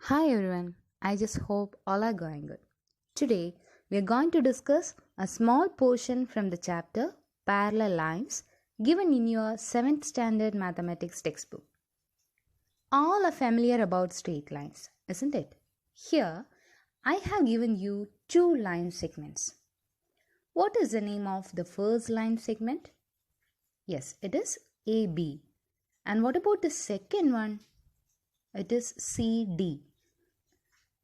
Hi everyone, I just hope all are going good. Today we are going to discuss a small portion from the chapter Parallel Lines given in your 7th standard mathematics textbook. All are familiar about straight lines, isn't it? Here I have given you two line segments. What is the name of the first line segment? Yes, it is AB. And what about the second one? It is CD.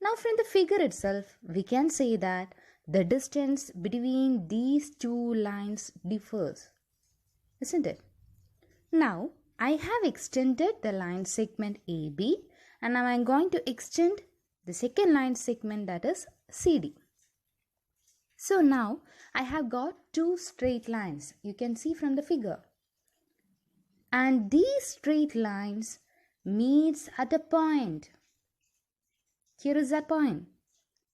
Now from the figure itself, we can say that the distance between these two lines differs, isn't it? Now, I have extended the line segment AB and now I am going to extend the second line segment, that is CD. So now, I have got two straight lines, you can see from the figure. And these straight lines meets at a point. Here is that point.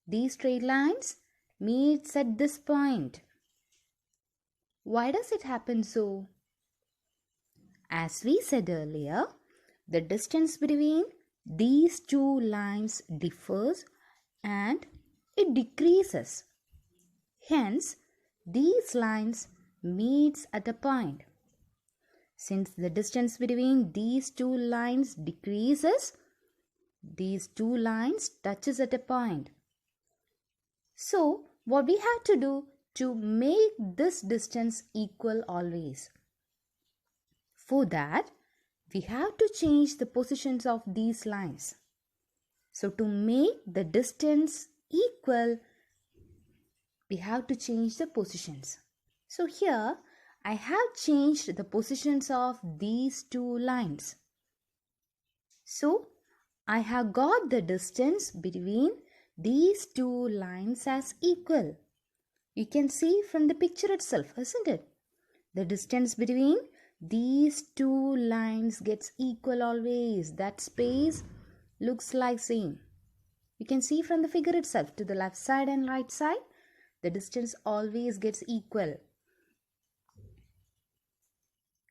These straight lines meets at this point. Why does it happen so? As we said earlier, the distance between these two lines differs and it decreases. Hence, these lines meets at a point. Since the distance between these two lines decreases, these two lines touches at a point. So, what we have to do to make this distance equal always? For that, we have to change the positions of these lines. So, to make the distance equal, we have to change the positions. So, here I have changed the positions of these two lines. So, I have got the distance between these two lines as equal. You can see from the picture itself, isn't it? The distance between these two lines gets equal always. That space looks like same. You can see from the figure itself, to the left side and right side, the distance always gets equal.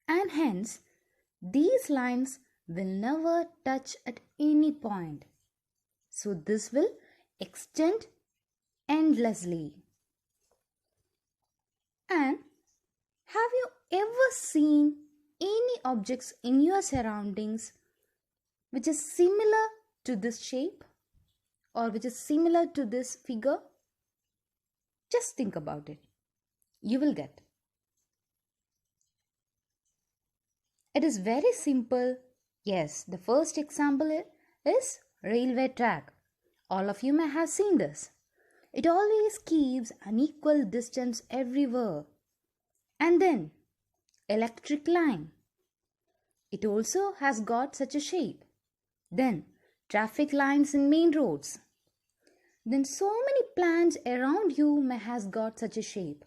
And hence, these lines will never touch at any point. So this will extend endlessly. And have you ever seen any objects in your surroundings which is similar to this shape or which is similar to this figure? Just think about it. You will get. It is very simple. Yes, the first example is railway track. All of you may have seen this. It always keeps an equal distance everywhere. And then electric line. It also has got such a shape. Then traffic lines in main roads. Then so many plants around you may have got such a shape.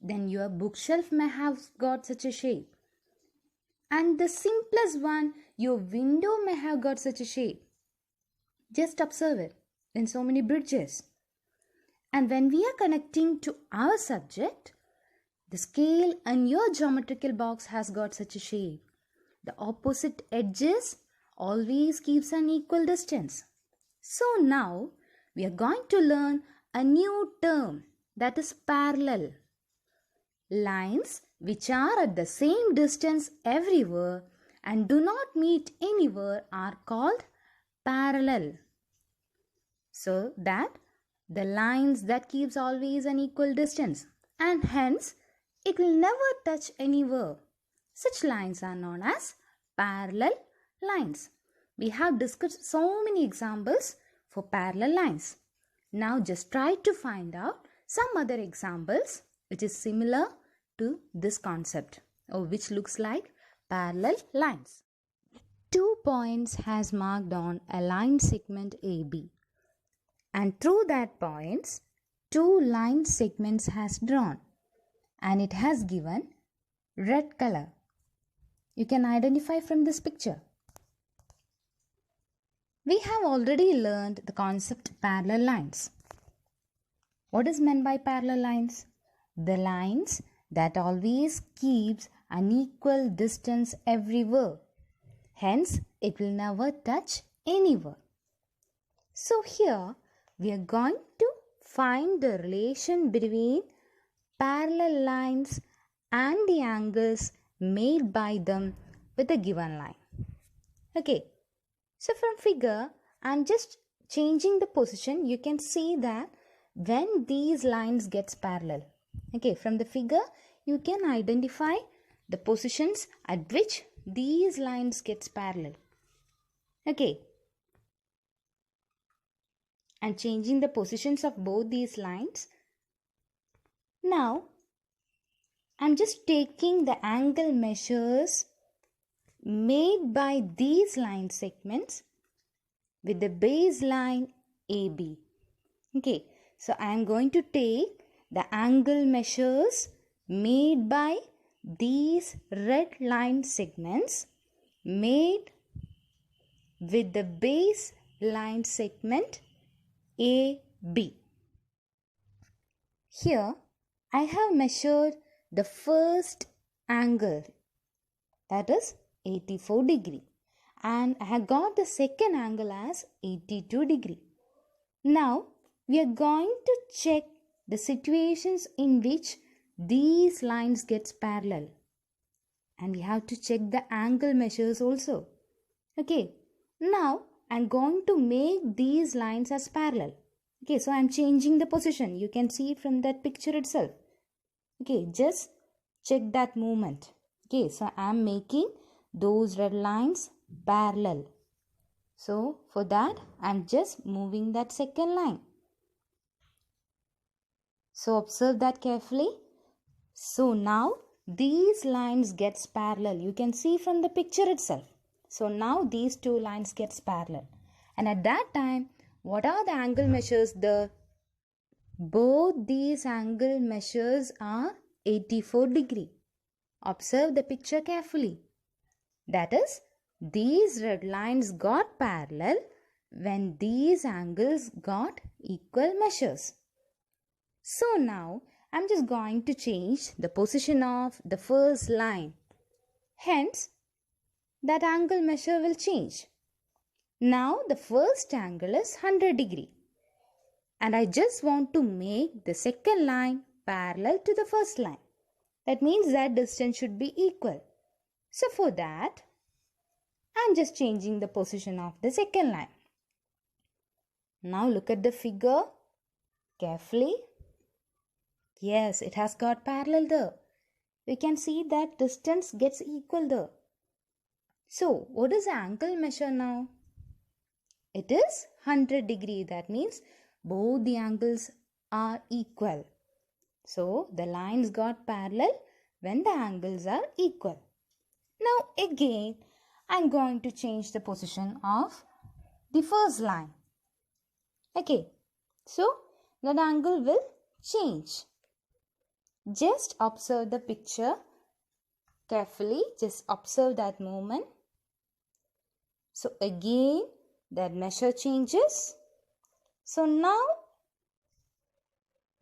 Then your bookshelf may have got such a shape. And the simplest one, your window may have got such a shape. Just observe it. Then so many bridges. And when we are connecting to our subject, the scale in your geometrical box has got such a shape. The opposite edges always keeps an equal distance. So now we are going to learn a new term, that is parallel. Lines which are at the same distance everywhere and do not meet anywhere are called parallel. So that the lines that keeps always an equal distance and hence it will never touch anywhere. Such lines are known as parallel lines. We have discussed so many examples for parallel lines. Now just try to find out some other examples which is similar to this concept or which looks like parallel lines. 2 points has marked on a line segment AB and through that points 2 line segments has drawn and it has given red color. You can identify from this picture. We have already learned the concept parallel lines. What is meant by parallel lines? The lines that always keeps an equal distance everywhere. Hence, it will never touch anywhere. So here we are going to find the relation between parallel lines and the angles made by them with a given line. Okay, so from figure I'm just changing the position. You can see that when these lines gets parallel. Okay, from the figure you can identify the positions at which these lines gets parallel. Okay, and changing the positions of both these lines. Now I'm just taking the angle measures made by these line segments with the baseline AB. Okay, so I am going to take the angle measures made by these red line segments made with the baseline segment AB. Here I have measured the first angle, that is 84 degree, and I have got the second angle as 82 degree. Now we are going to check the situations in which these lines gets parallel, and we have to check the angle measures also. Okay, now I'm going to make these lines as parallel. Okay, so I'm changing the position. You can see from that picture itself. Okay, just check that movement. Okay, so I'm making those red lines parallel. So for that I'm just moving that second line. So observe that carefully. So now these lines gets parallel. You can see from the picture itself. So now these two lines gets parallel. And at that time, what are the angle measures there? Both these angle measures are 84 degree. Observe the picture carefully. That is, these red lines got parallel when these angles got equal measures. So now I'm just going to change the position of the first line. Hence, that angle measure will change. Now the first angle is 100 degree. And I just want to make the second line parallel to the first line. That means that distance should be equal. So for that, I'm just changing the position of the second line. Now look at the figure carefully. Yes, it has got parallel there. We can see that distance gets equal there. So what is the angle measure now? It is 100 degree. That means both the angles are equal. So the lines got parallel when the angles are equal. Now again, I'm going to change the position of the first line. Okay, so that angle will change. Just observe the picture carefully. Just observe that movement. So again, that measure changes. So now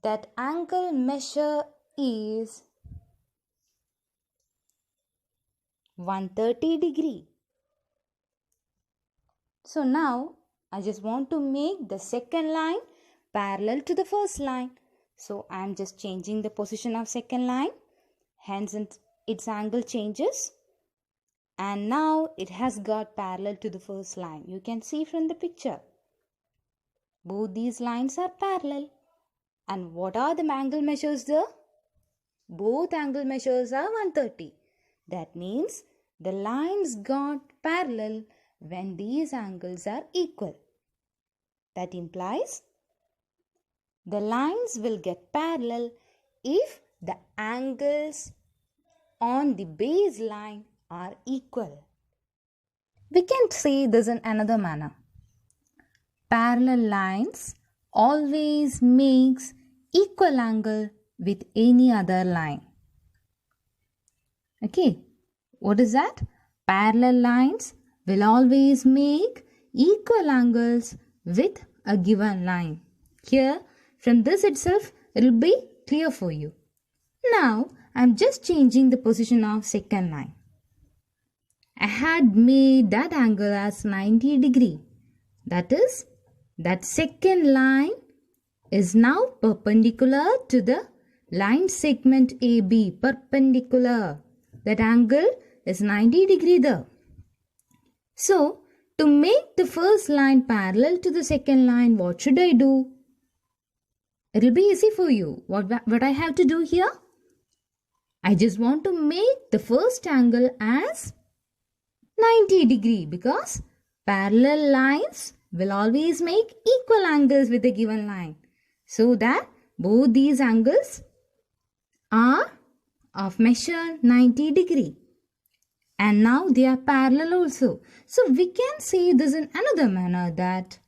that angle measure is 130 degree. So now I just want to make the second line parallel to the first line. So I am just changing the position of second line. Hence its angle changes. And now it has got parallel to the first line. You can see from the picture. Both these lines are parallel. And what are the angle measures there? Both angle measures are 130. That means the lines got parallel when these angles are equal. That implies the lines will get parallel if the angles on the baseline are equal. We can say this in another manner. Parallel lines always makes equal angle with any other line. Okay, what is that? Parallel lines will always make equal angles with a given line. Here, from this itself, it will be clear for you. Now, I am just changing the position of second line. I had made that angle as 90 degree. That is, that second line is now perpendicular to the line segment AB, perpendicular. That angle is 90 degree there. So, to make the first line parallel to the second line, what should I do? It will be easy for you. What I have to do here? I just want to make the first angle as 90 degree because parallel lines will always make equal angles with a given line. So that both these angles are of measure 90 degree. And now they are parallel also. So we can say this in another manner that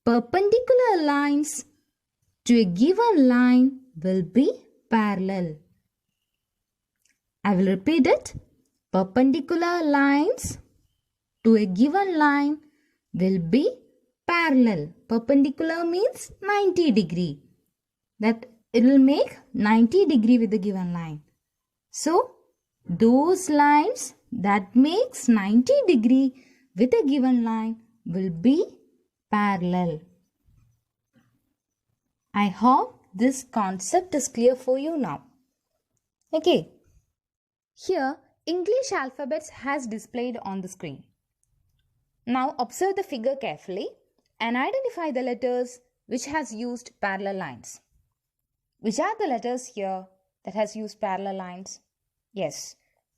perpendicular lines to a given line will be parallel. I will repeat it. Perpendicular lines to a given line will be parallel. Perpendicular means 90 degree. That it will make 90 degree with the given line. So, those lines that makes 90 degree with a given line will be parallel. I hope this concept is clear for you now. Okay. Here, English alphabets has displayed on the screen. Now observe the figure carefully and identify the letters which has used parallel lines. Which are the letters here that has used parallel lines? Yes,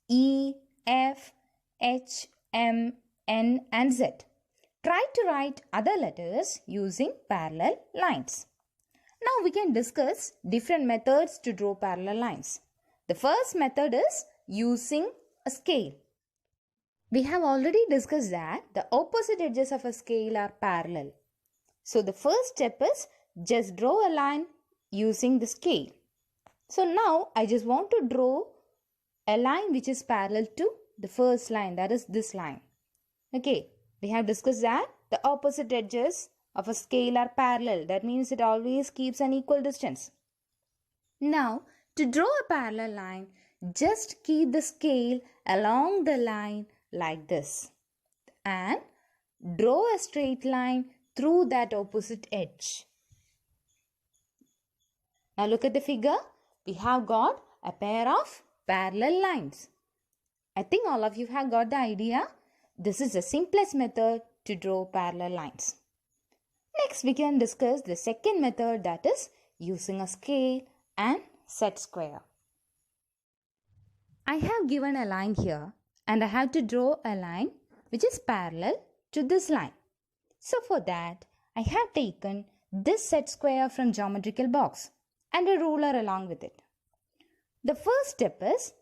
E, F, H, M, N and Z. Try to write other letters using parallel lines. Now we can discuss different methods to draw parallel lines. The first method is using a scale. We have already discussed that the opposite edges of a scale are parallel. So the first step is just draw a line using the scale. So now I just want to draw a line which is parallel to the first line, that is this line. Okay, we have discussed that the opposite edges of a scale are parallel. That means it always keeps an equal distance. Now to draw a parallel line, just keep the scale along the line like this and draw a straight line through that opposite edge. Now look at the figure. We have got a pair of parallel lines. I think all of you have got the idea. This is the simplest method to draw parallel lines. Next we can discuss the second method, that is using a scale and set square. I have given a line here and I have to draw a line which is parallel to this line. So for that I have taken this set square from geometrical box and a ruler along with it. The first step is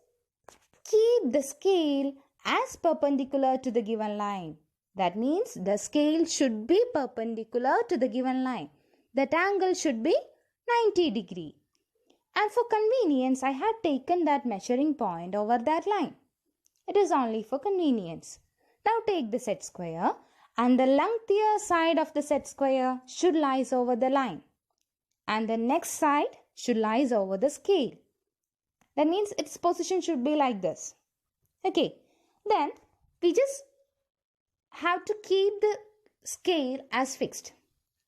keep the scale as perpendicular to the given line. That means the scale should be perpendicular to the given line. That angle should be 90 degree. And for convenience, I had taken that measuring point over that line. It is only for convenience. Now take the set square and the lengthier side of the set square should lies over the line. And the next side should lies over the scale. That means its position should be like this. Okay. Then we just have to keep the scale as fixed.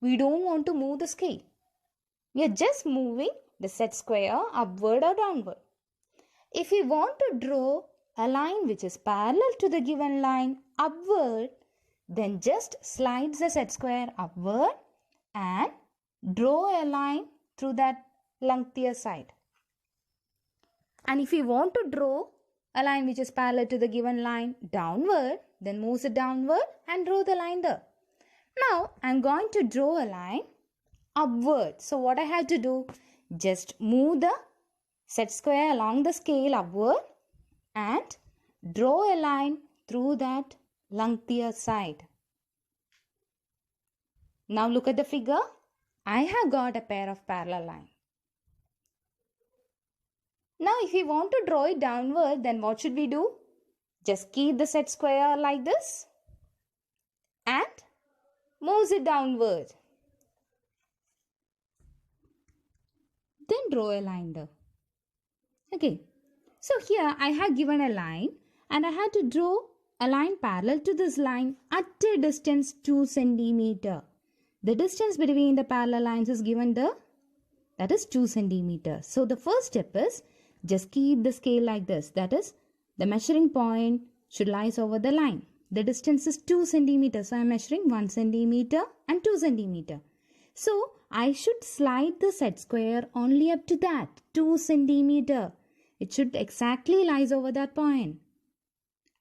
We don't want to move the scale. We are just moving the set square upward or downward. If we want to draw a line which is parallel to the given line upward, then just slide the set square upward and draw a line through that lengthier side. And if we want to draw a line which is parallel to the given line downward, then move it downward and draw the line there. Now I am going to draw a line upward. So what I have to do? Just move the set square along the scale upward and draw a line through that lengthier side. Now look at the figure. I have got a pair of parallel lines. Now if we want to draw it downward, then what should we do? Just keep the set square like this and move it downward. Then draw a line there. Okay. So here I have given a line and I had to draw a line parallel to this line at a distance 2 cm. the distance between the parallel lines is given that is 2 centimeters. So the first step is just keep the scale like this. That is, the measuring point should lie over the line. The distance is 2 centimeters. So I am measuring 1 centimeter and 2 centimeter. So I should slide the set square only up to that 2 centimeter. It should exactly lies over that point.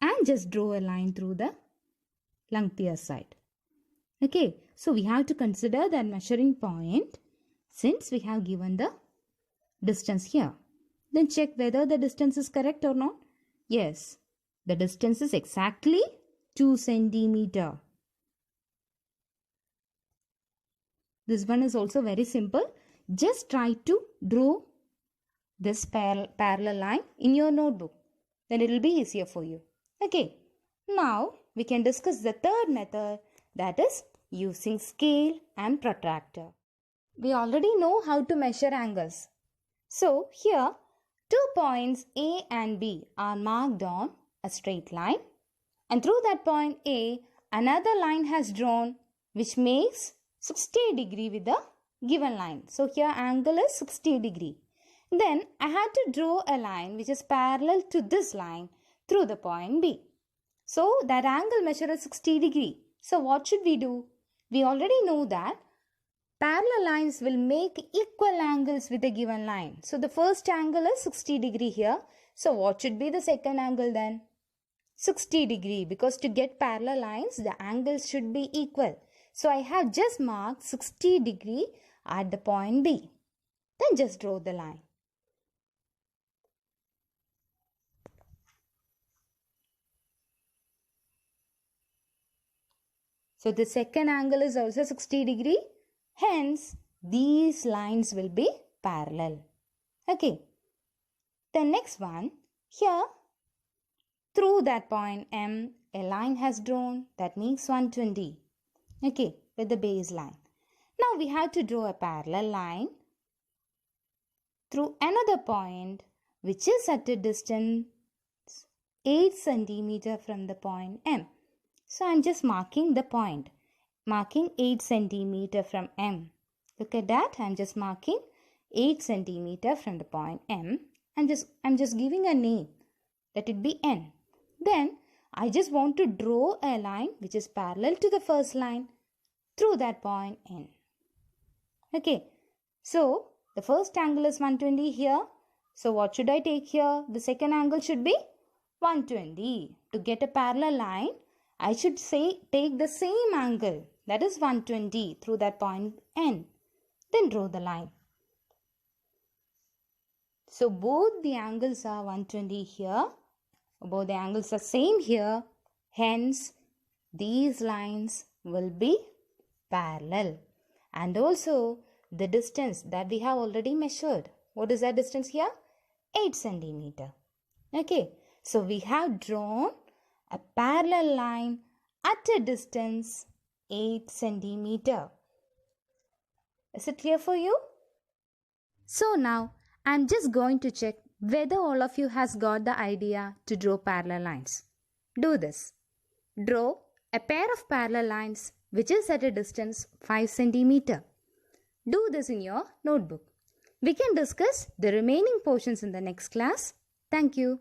And just draw a line through the lengthier side. Okay, so we have to consider that measuring point since we have given the distance here. Then check whether the distance is correct or not. Yes, the distance is exactly 2 centimeter. This one is also very simple. Just try to draw this parallel line in your notebook. Then it will be easier for you. Okay, now we can discuss the third method, that is using scale and protractor. We already know how to measure angles. So here 2 points A and B are marked on a straight line, and through that point A another line has drawn which makes 60 degree with the given line. So here angle is 60 degree. Then I had to draw a line which is parallel to this line through the point B. So that angle measure is 60 degree. So what should we do? We already know that parallel lines will make equal angles with a given line. So the first angle is 60 degree here. So what should be the second angle then? 60 degree, because to get parallel lines the angles should be equal. So I have just marked 60 degree at the point B. Then just draw the line. So the second angle is also 60 degree. Hence, these lines will be parallel. Okay. The next one, here, through that point M, a line has drawn that makes 120. Okay, with the base line. Now we have to draw a parallel line through another point which is at a distance 8 centimeter from the point M. So I am just marking the point. Marking 8 centimeter from M. Look at that. I am just marking 8 centimeter from the point M. And I'm just giving a name. Let it be N. Then I just want to draw a line which is parallel to the first line through that point N. Okay. So the first angle is 120 here. So what should I take here? The second angle should be 120. To get a parallel line, I should take the same angle, that is 120, through that point N. Then draw the line. So both the angles are 120 here. Both the angles are same here. Hence, these lines will be parallel. And also, the distance that we have already measured. What is that distance here? 8 centimeter. Okay. So we have drawn a parallel line at a distance 8 centimeter. Is it clear for you? So now I am just going to check whether all of you has got the idea to draw parallel lines. Do this. Draw a pair of parallel lines which is at a distance 5 centimeter. Do this in your notebook. We can discuss the remaining portions in the next class. Thank you.